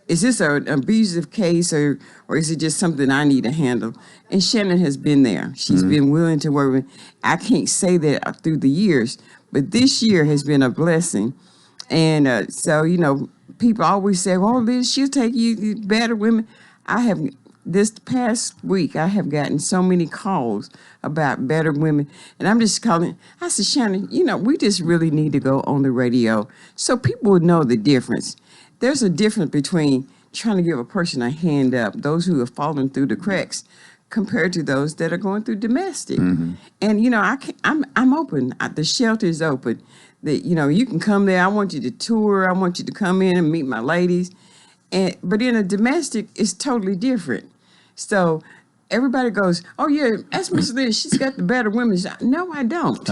is this an abusive case or is it just something I need to handle? And Shannon has been there. She's been willing to work with me. I can't say that through the years, but this year has been a blessing. And so, you know, people always say, well, Liz, she'll take you better women. This past week, I have gotten so many calls about better women. And I'm just calling. I said, Shannon, you know, we just really need to go on the radio so people would know the difference. There's a difference between trying to give a person a hand up, those who have fallen through the cracks, compared to those that are going through domestic. And, you know, I'm open. The shelter is open. You know, you can come there. I want you to tour. I want you to come in and meet my ladies. But in a domestic, it's totally different. So everybody goes, oh, yeah, that's Miss Liz. She's got the better women's. No, I don't.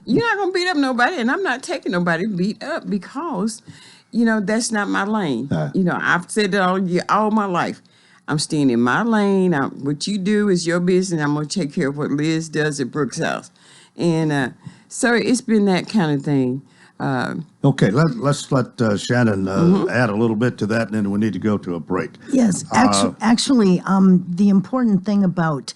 You're not going to beat up nobody, and I'm not taking nobody beat up because, you know, that's not my lane. You know, I've said that all my life. I'm staying in my lane. What you do is your business. I'm going to take care of what Liz does at Brooks House. And so it's been that kind of thing. Okay, let's let Shannon add a little bit to that, and then we need to go to a break. Yes, actually, the important thing about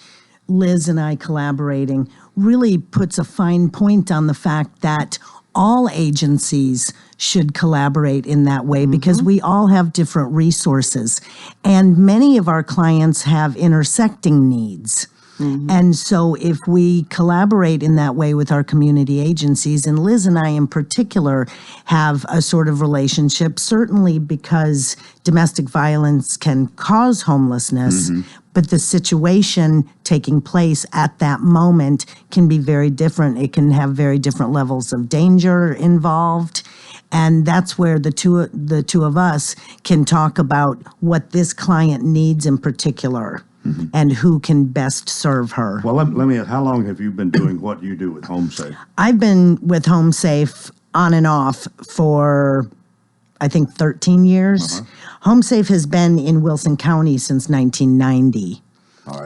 Liz and I collaborating really puts a fine point on the fact that all agencies should collaborate in that way because we all have different resources, and many of our clients have intersecting needs. And so if we collaborate in that way with our community agencies, and Liz and I in particular have a sort of relationship, certainly because domestic violence can cause homelessness, but the situation taking place at that moment can be very different. It can have very different levels of danger involved. And that's where the two of us can talk about what this client needs in particular. And who can best serve her. Well, let me ask, how long have you been doing what you do with HomeSafe? I've been with HomeSafe on and off for, I think, 13 years. HomeSafe has been in Wilson County since 1990.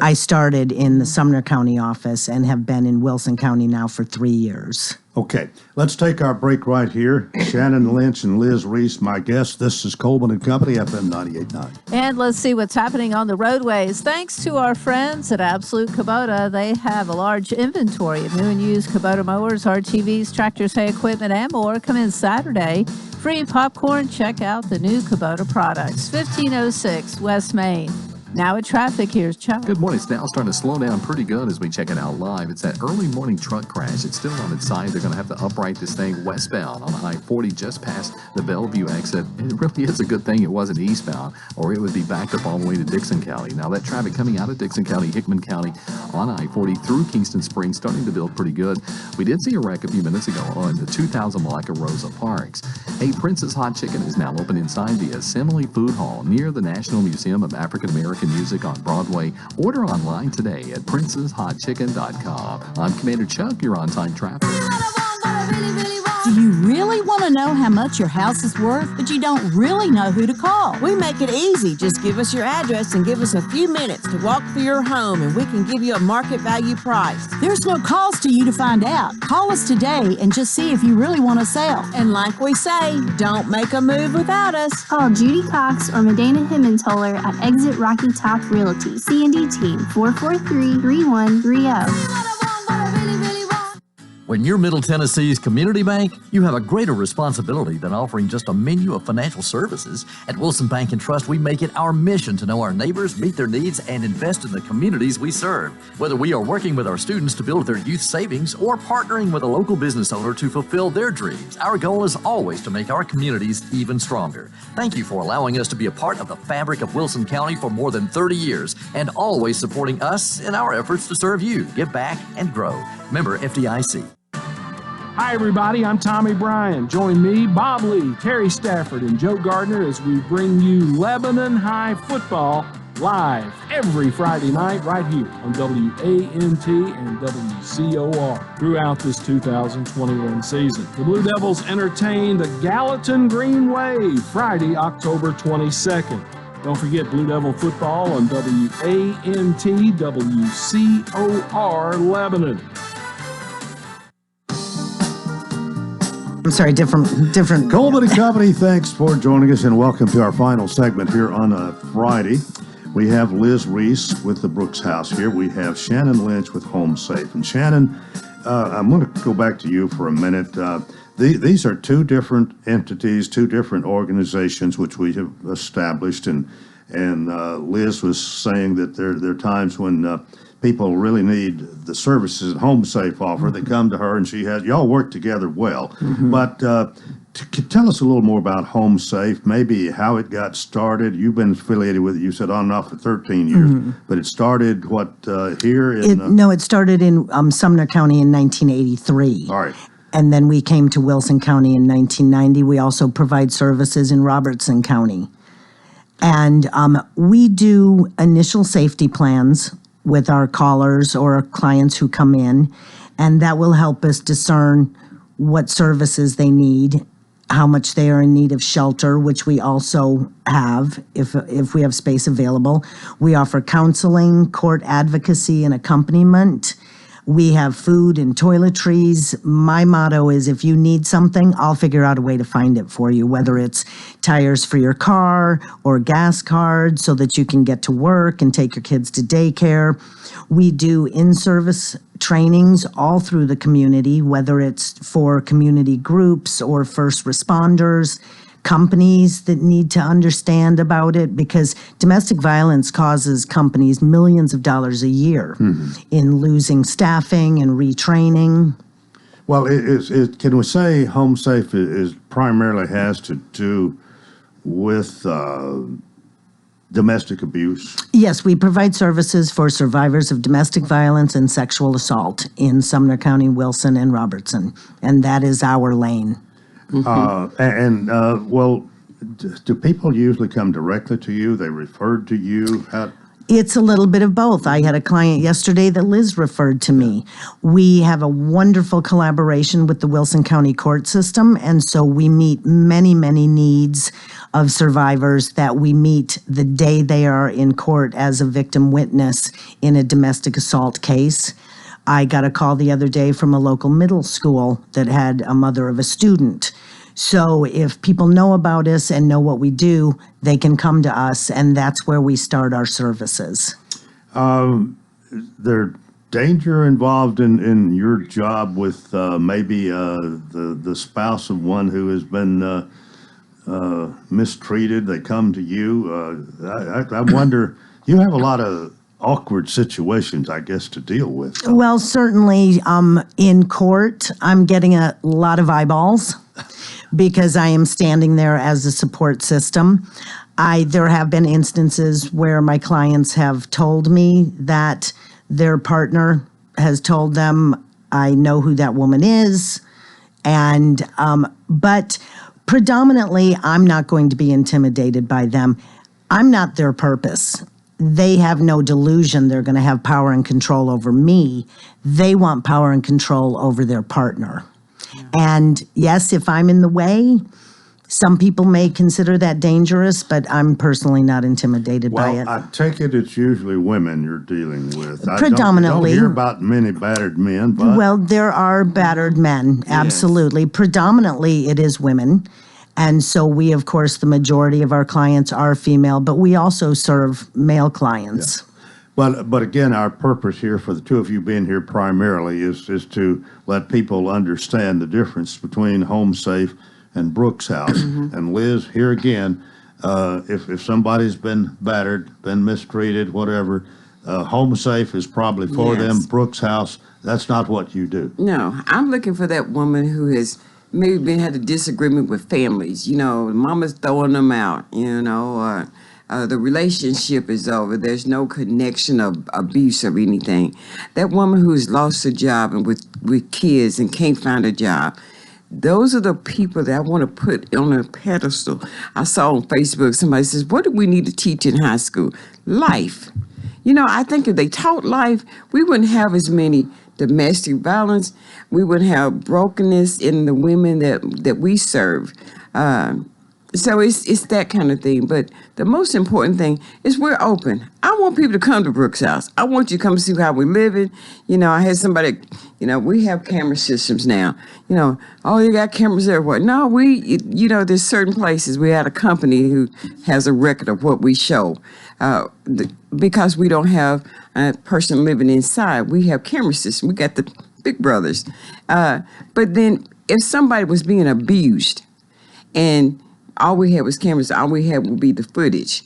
I started in the Sumner County office and have been in Wilson County now for 3 years. Okay, let's take our break right here. Shannon Lynch and Liz Reese, my guests. This is Coleman and Company, FM 98.9. And let's see what's happening on the roadways. Thanks to our friends at Absolute Kubota, they have a large inventory of new and used Kubota mowers, RTVs, tractors, hay equipment, and more. Come in Saturday. Free popcorn. Check out the new Kubota products. 1506 West Main. Now at traffic, here's Chuck. Good morning. It's now starting to slow down pretty good as we check it out live. It's that early morning truck crash. It's still on its side. They're going to have to upright this thing westbound on I-40 just past the Bellevue exit. And it really is a good thing it wasn't eastbound, or it would be backed up all the way to Dixon County. Now that traffic coming out of Dixon County, Hickman County on I-40 through Kingston Springs starting to build pretty good. We did see a wreck a few minutes ago on the 2000 block of Rosa Parks. Hey, Prince's Hot Chicken is now open inside the Assembly Food Hall near the National Museum of African American Music on Broadway. Order online today at princeshotchicken.com. I'm Commander Chuck. You're on time traffic. Do you really want to know how much your house is worth, but you don't really know who to call? We make it easy. Just give us your address and give us a few minutes to walk through your home, and we can give you a market value price. There's no cost to you to find out. Call us today and just see if you really want to sell. And like we say, don't make a move without us. Call Judy Cox or Medina Himmentoller at Exit Rocky Top Realty. C&D Team 443-3130. When you're Middle Tennessee's community bank, you have a greater responsibility than offering just a menu of financial services. At Wilson Bank and Trust, we make it our mission to know our neighbors, meet their needs, and invest in the communities we serve. Whether we are working with our students to build their youth savings or partnering with a local business owner to fulfill their dreams, our goal is always to make our communities even stronger. Thank you for allowing us to be a part of the fabric of Wilson County for more than 30 years and always supporting us in our efforts to serve you, give back, and grow. Member FDIC. Hi, everybody. I'm Tommy Bryan. Join me, Bob Lee, Terry Stafford, and Joe Gardner as we bring you Lebanon High football live every Friday night right here on WANT and WCOR throughout this 2021 season. The Blue Devils entertain the Gallatin Green Wave Friday, October 22nd. Don't forget Blue Devil football on WANT WCOR Lebanon. I'm sorry, different. Coleman and Company, thanks for joining us, and welcome to our final segment here on a Friday. We have Liz Reese with the Brooks House here. We have Shannon Lynch with Home Safe. And Shannon, I'm going to go back to you for a minute. These are two different entities, two different organizations which we have established, and Liz was saying that there are times when people really need the services that Home Safe offer. They come to her, and y'all work together well. But tell us a little more about Home Safe, maybe how it got started. You've been affiliated with it, you said, on and off for 13 years. But it started, here in... No, it started in Sumner County in 1983. All right. And then we came to Wilson County in 1990. We also provide services in Robertson County. And we do initial safety plans with our callers or clients who come in, and that will help us discern what services they need, how much they are in need of shelter, which we also have if we have space available. We offer counseling, court advocacy, and accompaniment. We have food and toiletries. My motto is, if you need something, I'll figure out a way to find it for you, whether it's tires for your car or gas cards so that you can get to work and take your kids to daycare. We do in-service trainings all through the community, whether it's for community groups or first responders, companies that need to understand about it, because domestic violence causes companies millions of dollars a year in losing staffing and retraining. Well, can we say Home Safe is primarily has to do with domestic abuse? Yes, we provide services for survivors of domestic violence and sexual assault in Sumner County, Wilson, and Robertson, and that is our lane. Well, do people usually come directly to you? They referred to you? It's a little bit of both. I had a client yesterday that Liz referred to me. We have a wonderful collaboration with the Wilson County court system, and so we meet many, many needs of survivors that we meet the day they are in court as a victim witness in a domestic assault case. I got a call the other day from a local middle school that had a mother of a student. So if people know about us and know what we do, they can come to us, and that's where we start our services. There danger involved in your job with maybe the spouse of one who has been mistreated? They come to you. I wonder, you have a lot of awkward situations, I guess, to deal with. Well, certainly in court, I'm getting a lot of eyeballs because I am standing there as a support system. There have been instances where my clients have told me that their partner has told them, I know who that woman is, and but predominantly, I'm not going to be intimidated by them. I'm not their purpose. They have no delusion they're going to have power and control over me. They want power and control over their partner. Yeah. And yes, if I'm in the way, some people may consider that dangerous, but I'm personally not intimidated by it. Well, I take it's usually women you're dealing with. Predominantly. I don't hear about many battered men, but... Well, there are battered men, absolutely. Yes. Predominantly, it is women. And so we, of course, the majority of our clients are female, but we also serve male clients. Yeah. But again, our purpose here for the two of you being here primarily is to let people understand the difference between Home Safe and Brooks House. And Liz, here again, if somebody's been battered, been mistreated, whatever, Home Safe is probably for them. Brooks House, that's not what you do. No, I'm looking for that woman who has maybe had a disagreement with families. You know, mama's throwing them out, you know, the relationship is over. There's no connection of abuse or anything. That woman who's lost her job and with kids and can't find a job, those are the people that I want to put on a pedestal. I saw on Facebook, somebody says, what do we need to teach in high school? Life. You know, I think if they taught life, we wouldn't have as many domestic violence. We would have brokenness in the women that we serve. So it's that kind of thing. But the most important thing is we're open. I want people to come to Brooks House. I want you to come see how we're living. I had somebody, we have camera systems now. Oh, you got cameras everywhere. No, there's certain places. We had a company who has a record of what we show. Because we don't have a person living inside, we have camera systems. We got the big brothers. But then if somebody was being abused and all we had was cameras, all we had would be the footage.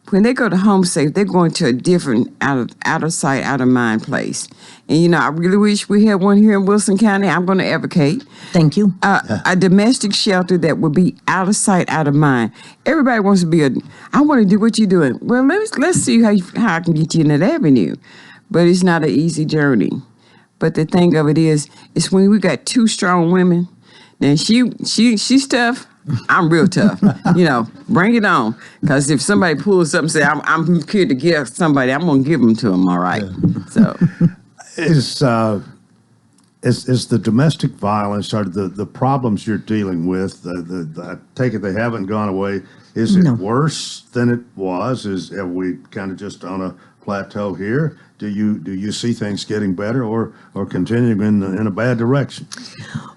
When they go to Home Safe, they're going to a different out of sight, out of mind place. And, I really wish we had one here in Wilson County. I'm going to advocate. Thank you. A domestic shelter that would be out of sight, out of mind. Everybody wants to be I want to do what you're doing. Well, let's see how I can get you in that avenue. But it's not an easy journey. But the thing of it is when we got two strong women, now she's tough. I'm real tough. Bring it on. Because if somebody pulls up and say, I'm here to give somebody, I'm going to give them to them, all right? So, Is the domestic violence or the problems you're dealing with, I take it they haven't gone away. Is it worse than it was? Are we kind of just on a plateau here? Do you see things getting better or continuing in a bad direction?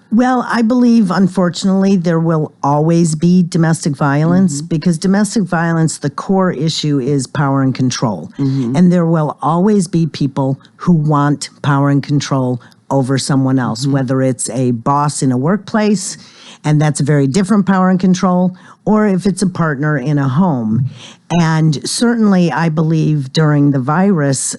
Well, I believe, unfortunately, there will always be domestic violence because domestic violence, the core issue is power and control. And there will always be people who want power and control over someone else, whether it's a boss in a workplace, and that's a very different power and control, or if it's a partner in a home. And certainly, I believe during the virus,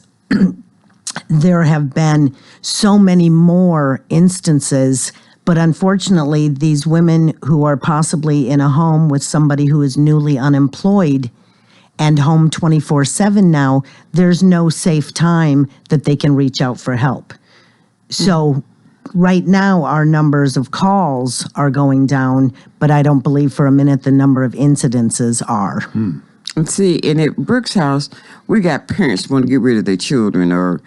there have been so many more instances. But unfortunately, these women who are possibly in a home with somebody who is newly unemployed and home 24/7 now, there's no safe time that they can reach out for help. So right now, our numbers of calls are going down, but I don't believe for a minute the number of incidences are. And see, and at Brooks House, we got parents who want to get rid of their children or,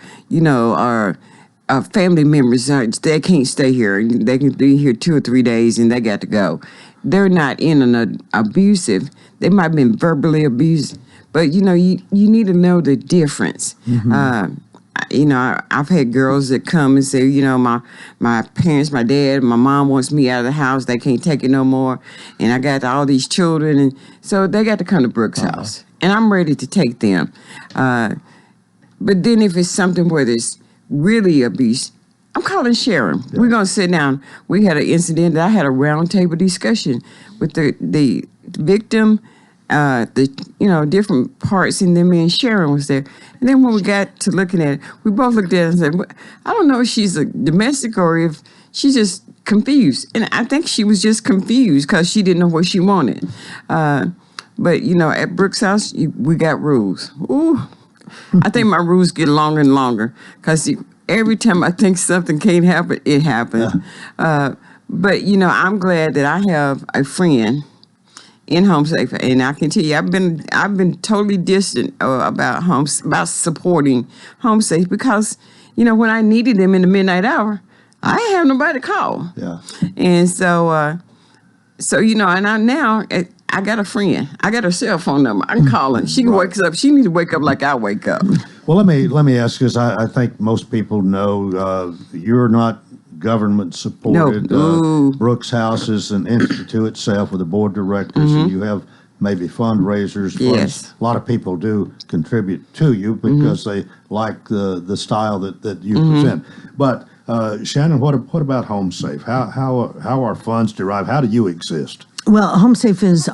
family members, they can't stay here. They can be here 2 or 3 days and they got to go. They're not in an abusive. They might have been verbally abused, but you need to know the difference. I've had girls that come and say, my parents, my dad, my mom wants me out of the house. They can't take it no more. And I got all these children. And so they got to come to Brooks House. And I'm ready to take them. But then if it's something where there's really abuse, I'm calling Sharon. We're going to sit down. We had an incident that I had a roundtable discussion with the victim, different parts, and then me and Sharon was there. And then when we got to looking at it, we both looked at it and said, I don't know if she's a domestic or if she's just confused. And I think she was just confused because she didn't know what she wanted. But, at Brooks House, we got rules. Ooh. I think my rules get longer and longer because every time I think something can't happen, it happens. But, I'm glad that I have a friend in Home Safe, and I can tell you, I've been totally distant about supporting Home Safe because, when I needed them in the midnight hour, I didn't have nobody to call. Yeah. And so and I got a friend. I got her cell phone number. I can call her. She can wake us up. She needs to wake up like I wake up. Well, let me ask, because I think most people know you're not government supported. No. Brooks House is an entity to itself with a board of directors, and you have maybe fundraisers. Yes. A lot of people do contribute to you because they like the style that you present. But Shannon, what about Home Safe? How are funds derived? How do you exist? Well, Home Safe is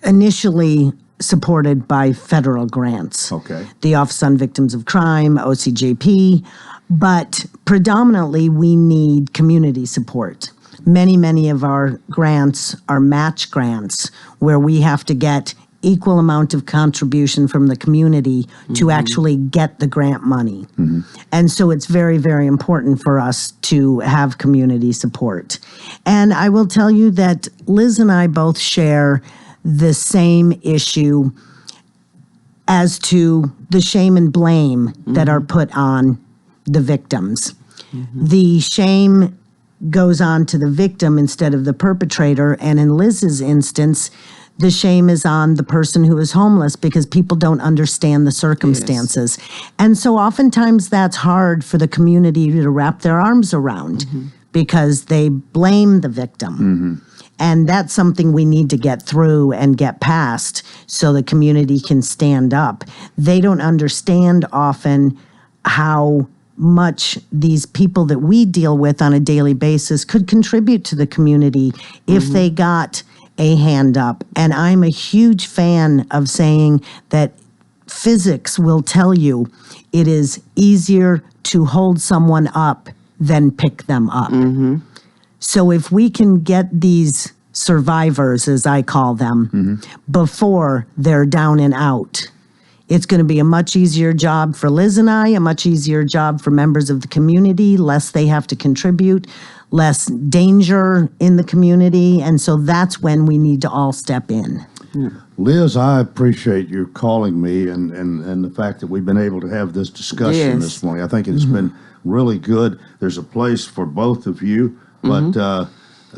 initially supported by federal grants. Okay. The Office on Victims of Crime, OCJP, but predominantly we need community support. Many of our grants are match grants where we have to get equal amount of contribution from the community to actually get the grant money. And so it's very, very important for us to have community support. And I will tell you that Liz and I both share the same issue as to the shame and blame that are put on the victims. The shame goes on to the victim instead of the perpetrator. And in Liz's instance, the shame is on the person who is homeless because people don't understand the circumstances. And so oftentimes that's hard for the community to wrap their arms around because they blame the victim. And that's something we need to get through and get past so the community can stand up. They don't understand often how much these people that we deal with on a daily basis could contribute to the community if they got a hand up. And I'm a huge fan of saying that physics will tell you it is easier to hold someone up than pick them up. So if we can get these survivors, as I call them, before they're down and out, it's going to be a much easier job for Liz and I, a much easier job for members of the community, less they have to contribute, less danger in the community. And so that's when we need to all step in. Liz, I appreciate you calling me and the fact that we've been able to have this discussion this morning. I think it's been really good. There's a place for both of you, but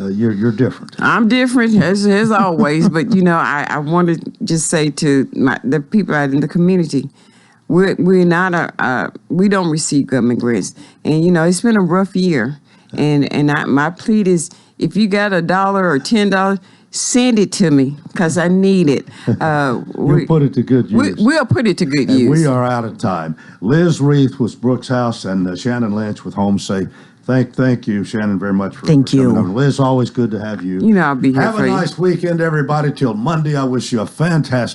you're different. I'm different as always, but I want to just say to the people out in the community, we're not we don't receive government grants, and it's been a rough year, and my plea is if you got $1 or $10, send it to me because I need it. You'll put it to good use. We'll put it to good And use. we are out of time. Liz Reith with Brooks House and Shannon Lynch with Home Safe. Thank you, Shannon, very much for coming over. Liz, always good to have you. I'll be here Have for a you. nice weekend, everybody. Till Monday, I wish you a fantastic